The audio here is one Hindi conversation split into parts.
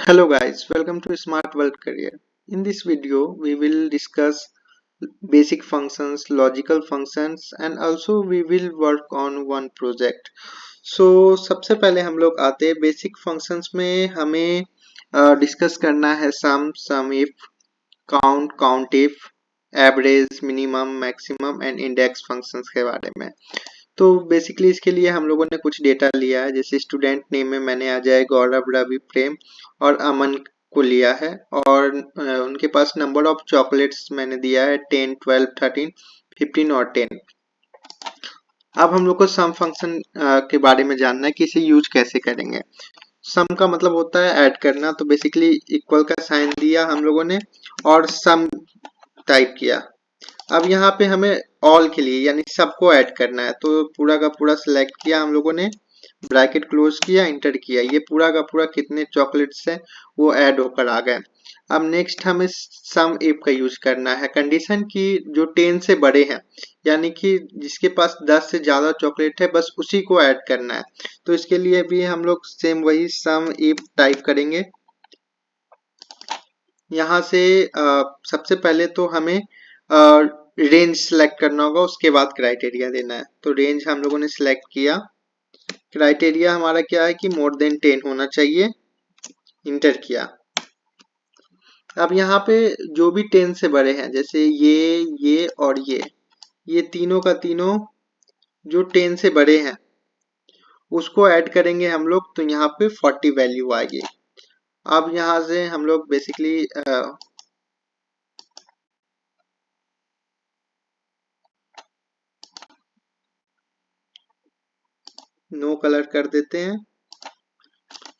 Hello guys, welcome to Smart World Career. In this video, we will discuss basic functions, logical functions and also we will work on one project. So सबसे पहले हम लोग आते हैं बेसिक फंक्शंस में हमें डिस्कस करना है sum if count if average minimum maximum and index functions के बारे में। तो बेसिकली इसके लिए हम लोगों ने कुछ डेटा लिया है, जैसे स्टूडेंट नेम में मैंने आ जाए गौरव रवि प्रेम और अमन को लिया है और उनके पास नंबर ऑफ चॉकलेट्स मैंने दिया है 10 12 13 15 और 10। अब हम लोग को सम फंक्शन के बारे में जानना है कि इसे यूज कैसे करेंगे। सम का मतलब होता है ऐड करना, तो बेसिकली इक्वल का साइन दिया हम लोगों ने और सम टाइप किया। अब यहाँ पे हमें ऑल के लिए यानी सबको ऐड करना है, तो पूरा का पूरा सिलेक्ट किया हम लोगों ने, ब्रैकेट क्लोज किया, इंटर किया, ये पूरा का पूरा कितने चॉकलेट्स है वो ऐड होकर आ गए। अब नेक्स्ट हमें सम इफ का यूज करना है कंडीशन की जो 10 से बड़े हैं, यानी कि जिसके पास 10 से ज्यादा चॉकलेट है बस उसी को ऐड करना है। तो इसके लिए भी हम लोग सेम वही सम इफ टाइप करेंगे। यहाँ से सबसे पहले तो हमें रेंज सेलेक्ट करना होगा, उसके बाद क्राइटेरिया देना है। तो रेंज हम लोगों ने सिलेक्ट किया, क्राइटेरिया हमारा क्या है कि मोर देन 10 होना चाहिए, इंटर किया। अब यहाँ पे जो भी 10 से बड़े हैं, जैसे ये और ये तीनों का तीनों जो 10 से बड़े हैं उसको ऐड करेंगे हम लोग, तो यहाँ पे 40 वैल्यू आएगी। अब यहाँ से हम लोग बेसिकली नो कलर कर देते हैं।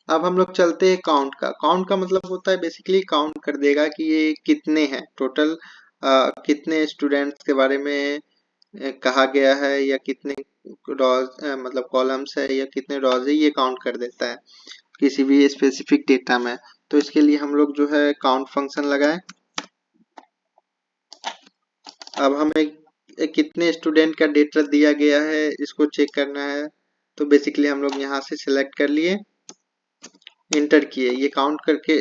अब हम लोग चलते हैं काउंट का मतलब होता है बेसिकली काउंट कर देगा कि ये कितने हैं टोटल, कितने स्टूडेंट्स के बारे में कहा गया है या कितने रॉज मतलब कॉलम्स है या कितने रॉज है, ये काउंट कर देता है किसी भी स्पेसिफिक डेटा में। तो इसके लिए हम लोग जो है काउंट फंक्शन लगाए। अब हमें कितने स्टूडेंट का डेटा दिया गया है इसको चेक करना है, तो बेसिकली हम लोग यहाँ से सिलेक्ट कर लिए, इंटर किए, ये काउंट करके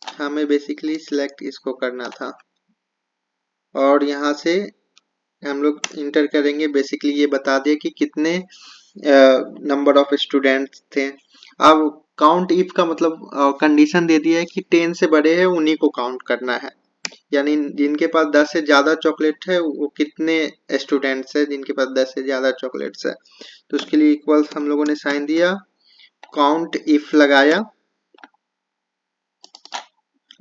हमें बेसिकली सिलेक्ट इसको करना था और यहाँ से हम लोग इंटर करेंगे। बेसिकली ये बता दिया कि कितने नंबर ऑफ स्टूडेंट्स थे। अब काउंट इफ का मतलब कंडीशन दे दिया है कि 10 से बड़े हैं उन्हीं को काउंट करना है, यानी जिनके पास 10 से ज्यादा चॉकलेट है वो कितने स्टूडेंट्स है जिनके पास 10 से ज्यादा चॉकलेट्स है। तो उसके लिए इक्वल हम लोगों ने साइन दिया, काउंट इफ लगाया।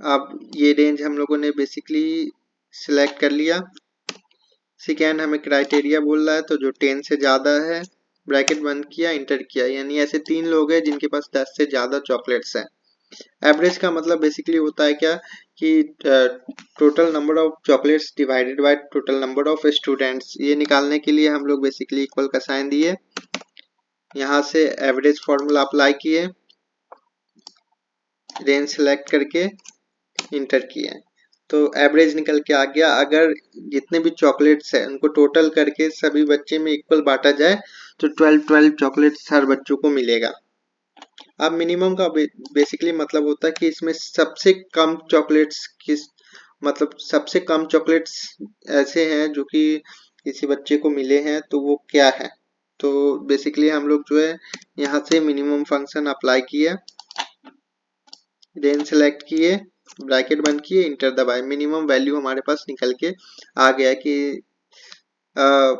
अब ये रेंज हम लोगों ने बेसिकली सिलेक्ट कर लिया। सेकेंड हमें क्राइटेरिया बोल रहा है, तो जो 10 से ज्यादा है, ब्रैकेट बंद किया, इंटर किया, यानी ऐसे 3 लोग हैं जिनके पास 10 से ज्यादा चॉकलेट्स हैं। एवरेज का मतलब बेसिकली होता है क्या कि total number of chocolates divided by total number of students, ये निकालने के लिए हम लोग बेसिकली इक्वल का साइन दिए, यहाँ से एवरेज फॉर्मूला अप्लाई किए, रेंज सेलेक्ट करके इंटर किए, तो एवरेज निकल के आ गया। अगर जितने भी चॉकलेट्स हैं उनको टोटल करके सभी बच्चे में इक्वल बांटा जाए तो 12 चॉकलेट्स हर बच्चों को मिलेगा। अब मिनिमम का बेसिकली मतलब होता है कि इसमें सबसे कम चॉकलेट्स किस, मतलब सबसे कम चॉकलेट्स ऐसे हैं जो कि किसी बच्चे को मिले हैं, तो वो क्या है। तो बेसिकली हम लोग जो है यहाँ से मिनिमम फंक्शन अप्लाई किया, रेंज सेलेक्ट किए, ब्रैकेट बंद किए, इंटर दबाए, मिनिमम वैल्यू हमारे पास निकल के आ गया कि आ,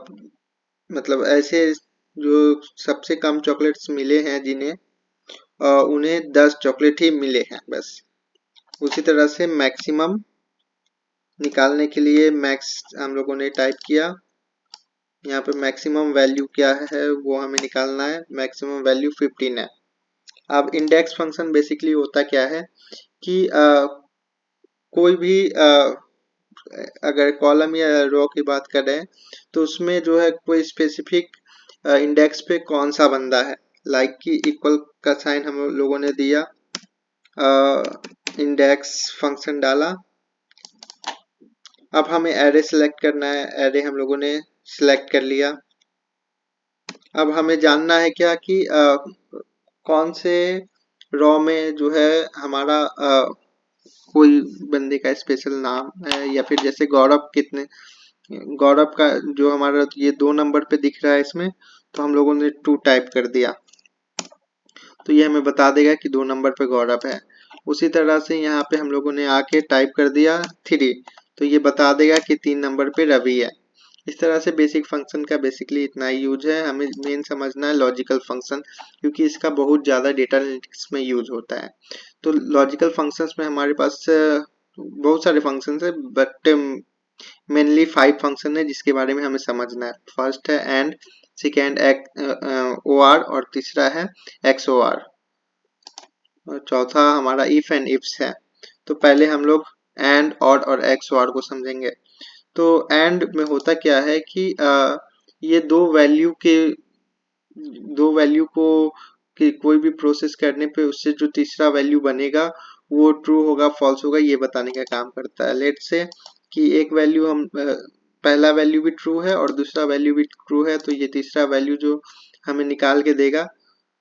मतलब ऐसे जो सबसे कम चॉकलेट्स मिले हैं जिन्हें उन्हें 10 चॉकलेट ही मिले हैं बस। उसी तरह से मैक्सिमम निकालने के लिए मैक्स हम लोगों ने टाइप किया, यहाँ पे मैक्सिमम वैल्यू क्या है वो हमें निकालना है, मैक्सिमम वैल्यू 15 है। अब इंडेक्स फंक्शन बेसिकली होता क्या है कि कोई भी अगर कॉलम या रो की बात करें तो उसमें जो है कोई स्पेसिफिक इंडेक्स पे कौन सा बंदा है, लाइक कि इक्वल का साइन हम लोगों ने दिया, इंडेक्स फंक्शन डाला। अब हमें एरे सेलेक्ट करना है, एरे हम लोगों ने सिलेक्ट कर लिया। अब हमें जानना है क्या कि कौन से रॉ में जो है हमारा कोई बंदे का स्पेशल नाम है, या फिर जैसे गौरव का जो हमारा ये 2 नंबर पे दिख रहा है इसमें, तो हम लोगों ने 2 टाइप कर दिया, तो ये हमें बता देगा कि 2 नंबर पे गौरव है। उसी तरह से यहाँ पे हम लोगों ने आके टाइप कर दिया 3, तो ये बता देगा कि 3 नंबर पे रवि है। इस तरह से बेसिक फंक्शन का बेसिकली इतना ही यूज है। हमें मेन समझना है लॉजिकल फंक्शन, क्योंकि इसका बहुत ज़्यादा डेटा एनालिटिक्स में यूज होता है। तो लॉजिकल फंक्शंस में हमारे पास बहुत सारे फंक्शंस है, बट मेनली 5 फंक्शन है जिसके बारे में हमें समझना है। फर्स्ट है एंड, सेकेंड ओ आर, और तीसरा है एक्स ओ आर, और चौथा हमारा इफ एंड इफ्स है। तो पहले हम लोग एंड, और एक्स ओ आर को समझेंगे। तो एंड में होता क्या है कि ये दो वैल्यू को कि कोई भी प्रोसेस करने पे उससे जो तीसरा वैल्यू बनेगा वो ट्रू होगा फॉल्स होगा ये बताने का काम करता है। लेट से कि एक वैल्यू पहला वैल्यू भी ट्रू है और दूसरा वैल्यू भी ट्रू है, तो ये तीसरा वैल्यू जो हमें निकाल के देगा,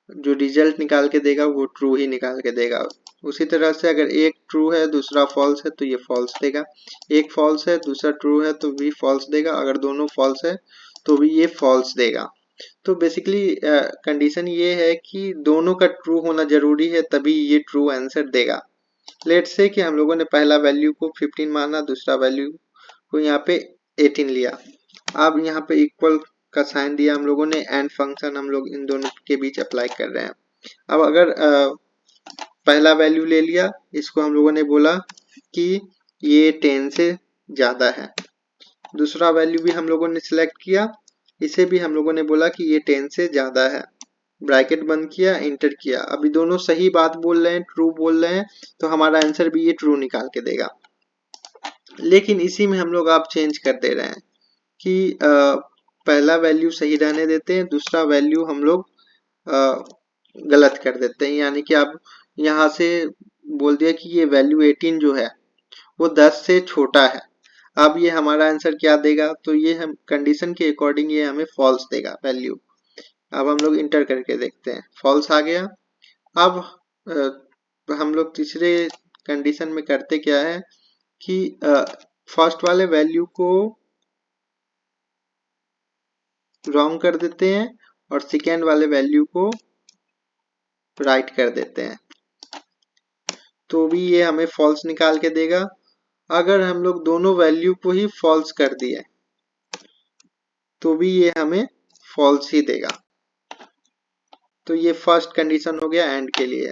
जो रिजल्ट निकाल के देगा वो ट्रू ही निकाल के देगा। उसी तरह से अगर एक ट्रू है दूसरा फॉल्स है तो ये फॉल्स देगा, एक फॉल्स है दूसरा ट्रू है तो भी फॉल्स देगा, अगर दोनों फॉल्स है तो भी ये फॉल्स देगा। तो बेसिकली कंडीशन ये है कि दोनों का ट्रू होना जरूरी है, तभी ये ट्रू आंसर देगा। लेट्स से कि हम लोगों ने पहला वैल्यू को 15 माना, दूसरा वैल्यू को यहाँ पे 18 लिया। अब यहाँ पे इक्वल का साइन दिया हम लोगों ने, एंड फंक्शन हम लोग इन दोनों के बीच अप्लाई कर रहे हैं। अब अगर पहला वैल्यू ले लिया, इसको हम लोगों ने बोला कि ये 10 से ज्यादा है। दूसरा वैल्यू भी हम लोगों ने सिलेक्ट किया, इसे भी हम लोगों ने बोला कि ये 10 से ज्यादा है। ब्रैकेट बंद किया, इंटर किया। अभी दोनों सही बात बोल रहे हैं, ट्रू बोल रहे हैं, तो हमारा आंसर भी ये ट्रू निकाल के देगा। लेकिन इसी में हम लोग आप चेंज कर दे रहे हैं कि पहला वैल्यू सही रहने देते हैं, दूसरा वैल्यू हम लोग गलत कर देते हैं। यानी कि आप यहाँ से बोल दिया कि ये वैल्यू 18 जो है वो 10 से छोटा है। अब ये हमारा आंसर क्या देगा, तो ये हम कंडीशन के अकॉर्डिंग ये हमें फॉल्स देगा वैल्यू। अब हम लोग इंटर करके देखते हैं, फॉल्स आ गया। अब हम लोग तीसरे कंडीशन में करते क्या है कि फर्स्ट वाले वैल्यू को रॉन्ग कर देते हैं और सेकेंड वाले वैल्यू को राइट कर देते हैं, तो भी ये हमें फॉल्स निकाल के देगा। अगर हम लोग दोनों वैल्यू को ही फॉल्स कर दिए तो भी ये हमें फॉल्स ही देगा। तो ये फर्स्ट कंडीशन हो गया एंड के लिए।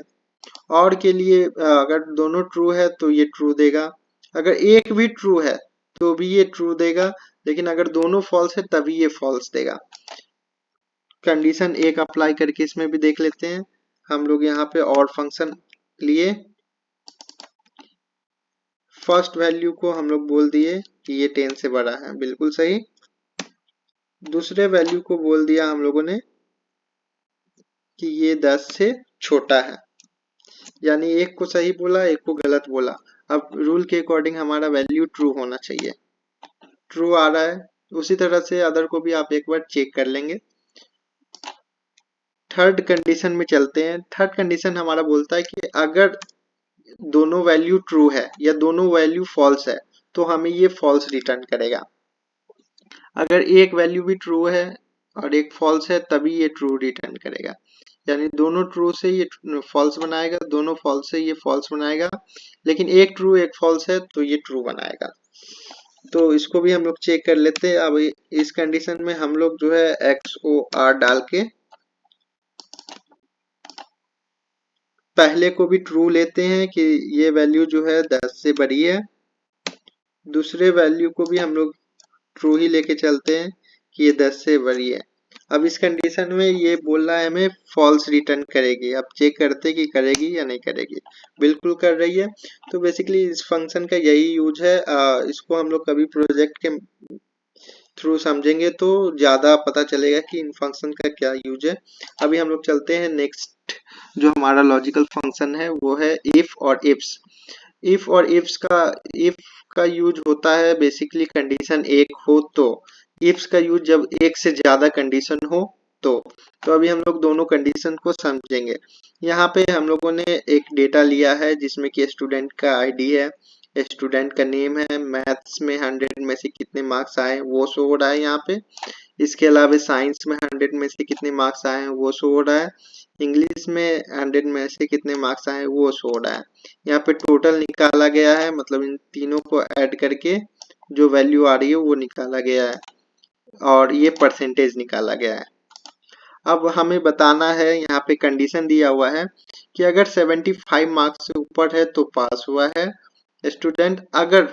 और के लिए अगर दोनों ट्रू है तो ये ट्रू देगा, अगर एक भी ट्रू है तो भी ये ट्रू देगा, लेकिन अगर दोनों फॉल्स है तभी ये फॉल्स देगा। कंडीशन एक अप्लाई करके इसमें भी देख लेते हैं। हम लोग यहाँ पे और फंक्शन लिए, फर्स्ट वैल्यू को हम लोग बोल दिए कि ये 10 से बड़ा है, बिल्कुल सही। दूसरे वैल्यू को बोल दिया हम लोगों ने कि ये 10 से छोटा है, यानी एक को सही बोला एक को गलत बोला। अब रूल के अकॉर्डिंग हमारा वैल्यू ट्रू होना चाहिए, ट्रू आ रहा है। उसी तरह से अदर को भी आप एक बार चेक कर लेंगे। थर्ड कंडीशन में चलते हैं। थर्ड कंडीशन हमारा बोलता है कि अगर दोनों वैल्यू ट्रू है या दोनों वैल्यू फॉल्स है तो हमें ये फॉल्स रिटर्न करेगा। अगर एक वैल्यू भी ट्रू है और एक फॉल्स है तभी ये ट्रू रिटर्न करेगा, यानी दोनों ट्रू से ये फॉल्स बनाएगा, दोनों फॉल्स से ये फॉल्स बनाएगा, लेकिन एक ट्रू एक फॉल्स है तो ये ट्रू बनाएगा। तो इसको भी हम लोग चेक कर लेते हैं। अब इस कंडीशन में हम लोग जो है एक्स ओ आर डाल के पहले को भी ट्रू लेते हैं कि ये वैल्यू जो है 10 से बड़ी है, दूसरे वैल्यू को भी हम लोग ट्रू ही लेके चलते हैं कि ये 10 से बड़ी है। अब इस कंडीशन में ये बोल रहा है हमें फॉल्स रिटर्न करेगी। अब चेक करते हैं कि करेगी या नहीं करेगी, बिल्कुल कर रही है। तो बेसिकली इस फंक्शन का यही यूज है। इसको हम लोग कभी प्रोजेक्ट के थ्रू समझेंगे तो ज्यादा पता चलेगा कि इन फंक्शन का क्या यूज है। अभी हम लोग चलते हैं नेक्स्ट, जो हमारा लॉजिकल फंक्शन है वो है इफ और इफ्स। इफ और इफ्स का इफ का यूज होता है बेसिकली कंडीशन एक हो तो, इफ्स का यूज जब एक से ज्यादा कंडीशन हो तो अभी हम लोग दोनों कंडीशन को समझेंगे। यहाँ पे हम लोगों ने एक डेटा लिया है जिसमें कि स्टूडेंट का आईडी है, स्टूडेंट का नेम है, मैथ्स में 100 में से कितने मार्क्स आए वो शो हो रहा है यहाँ पे। इसके अलावा साइंस में 100 में से कितने मार्क्स आए हैं वो शो हो रहा है। इंग्लिश में 100 में से कितने मार्क्स आए हैं वो शो हो रहा है। यहाँ पे टोटल निकाला गया है, मतलब इन तीनों को ऐड करके जो वैल्यू आ रही है वो निकाला गया है और ये परसेंटेज निकाला गया है। अब हमें बताना है, यहाँ पे कंडीशन दिया हुआ है कि अगर 75 मार्क्स से ऊपर है तो पास हुआ है स्टूडेंट, अगर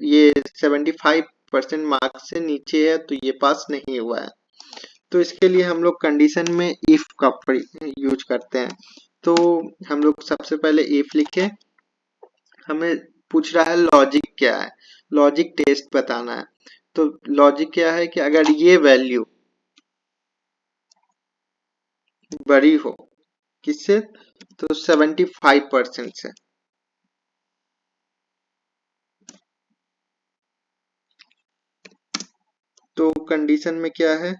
ये 75% मार्क्स से नीचे है तो ये पास नहीं हुआ है। तो इसके लिए हम लोग कंडीशन में इफ का यूज करते हैं। तो हम लोग सबसे पहले इफ लिखे, हमें पूछ रहा है लॉजिक क्या है, लॉजिक टेस्ट बताना है। तो लॉजिक क्या है कि अगर ये वैल्यू बड़ी हो किससे, तो 75% से, तो कंडीशन में क्या है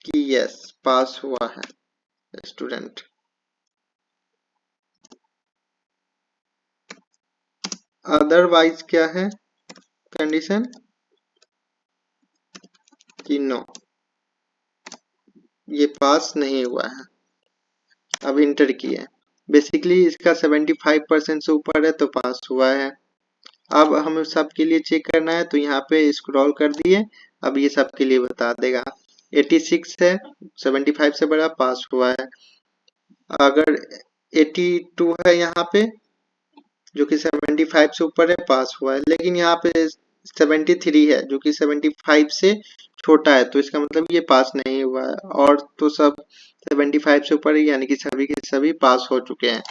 कि यस पास हुआ है स्टूडेंट। अदरवाइज क्या है कंडीशन कि नो ये पास नहीं हुआ है। अब इंटर किए, बेसिकली इसका 75% से ऊपर है तो पास हुआ है। अब हमें सबके लिए चेक करना है तो यहाँ पे स्क्रॉल कर दिए, अब ये सबके लिए बता देगा। 86 है, 75 से बड़ा, पास हुआ है। अगर 82 है यहाँ पे जो कि 75 से ऊपर है, पास हुआ है। लेकिन यहाँ पे 73 है जो कि 75 से छोटा है, तो इसका मतलब ये पास नहीं हुआ है। और तो सब 75 से ऊपर है, यानी कि सभी के सभी पास हो चुके हैं।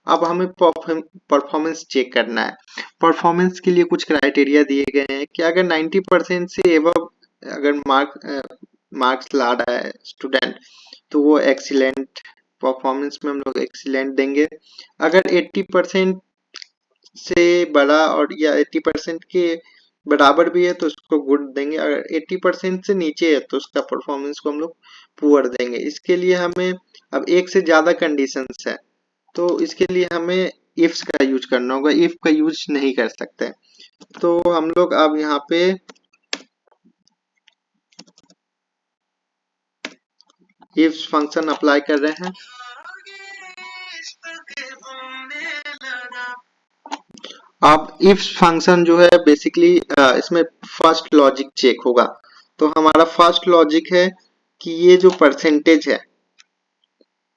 अब हमें परफॉर्मेंस चेक करना है। परफॉर्मेंस के लिए कुछ क्राइटेरिया दिए गए हैं कि अगर 90% से एबव अगर मार्क्स ला रहा है स्टूडेंट तो वो एक्सीलेंट, परफॉर्मेंस में हम लोग एक्सीलेंट देंगे। अगर 80% से बड़ा और या 80% के बराबर भी है तो उसको गुड देंगे। अगर 80% से नीचे है तो उसका परफॉर्मेंस को हम लोग पुअर देंगे। इसके लिए हमें अब एक से ज्यादा कंडीशंस है तो इसके लिए हमें इफ्स का यूज करना होगा, इफ का यूज नहीं कर सकते। तो हम लोग अब यहाँ पे इफ फंक्शन अप्लाई कर रहे हैं। अब इफ फंक्शन जो है बेसिकली इसमें फर्स्ट लॉजिक चेक होगा। तो हमारा फर्स्ट लॉजिक है कि ये जो परसेंटेज है,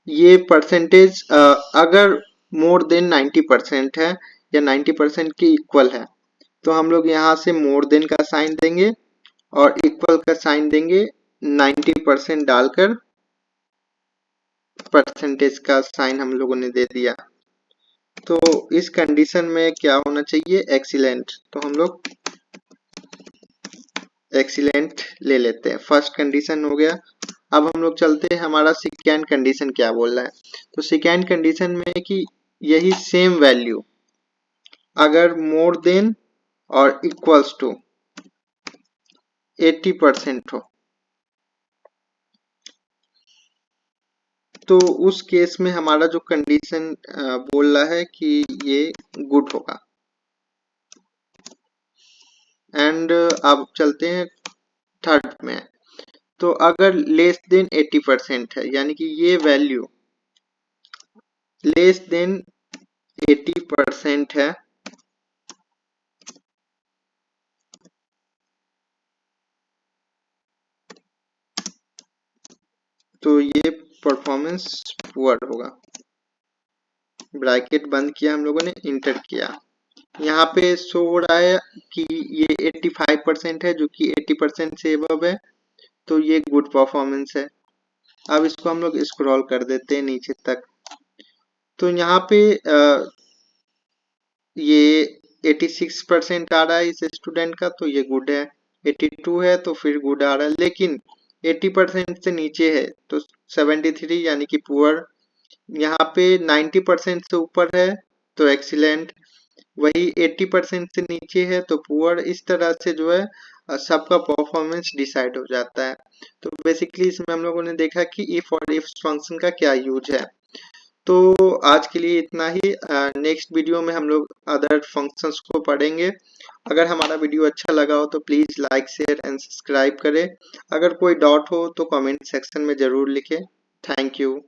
ये परसेंटेज अगर मोर देन 90% है या 90% के इक्वल है तो हम लोग यहाँ से मोर देन का साइन देंगे और इक्वल का साइन देंगे। 90% डालकर परसेंटेज का साइन हम लोगों ने दे दिया। तो इस कंडीशन में क्या होना चाहिए, एक्सीलेंट। तो हम लोग एक्सीलेंट ले लेते हैं, फर्स्ट कंडीशन हो गया। अब हम लोग चलते हैं, हमारा सेकेंड कंडीशन क्या बोल रहा है। तो सेकेंड कंडीशन में कि यही सेम वैल्यू अगर मोर देन और इक्वल्स टू 80% हो तो उस केस में हमारा जो कंडीशन बोल रहा है कि ये गुड होगा। एंड अब चलते हैं थर्ड में। तो अगर लेस देन 80% है यानी कि ये वैल्यू लेस देन 80% है तो ये परफॉर्मेंस पुअर होगा। ब्रैकेट बंद किया हम लोगों ने, इंटर किया। यहाँ पे शो हो रहा है कि ये 85% है जो कि 80% से एबव है तो ये गुड परफॉर्मेंस है। अब इसको हम लोग स्क्रॉल कर देते हैं नीचे तक। तो यहाँ पे ये 86% आ रहा है इस स्टूडेंट का तो ये गुड है, 82 है तो फिर गुड आ रहा है। लेकिन 80% से नीचे है तो 73 यानी कि पुअर। यहाँ पे 90% से ऊपर है तो एक्सीलेंट, वही 80% से नीचे है तो पुअर। इस तरह से जो है सबका परफॉर्मेंस डिसाइड हो जाता है। तो बेसिकली इसमें हम लोगों ने देखा कि इफ और इफ फंक्शन का क्या यूज है। तो आज के लिए इतना ही। नेक्स्ट वीडियो में हम लोग अदर फंक्शंस को पढ़ेंगे। अगर हमारा वीडियो अच्छा लगा हो तो please like share and subscribe करें। अगर कोई डाउट हो तो कमेंट सेक्शन में जरूर लिखें। Thank you.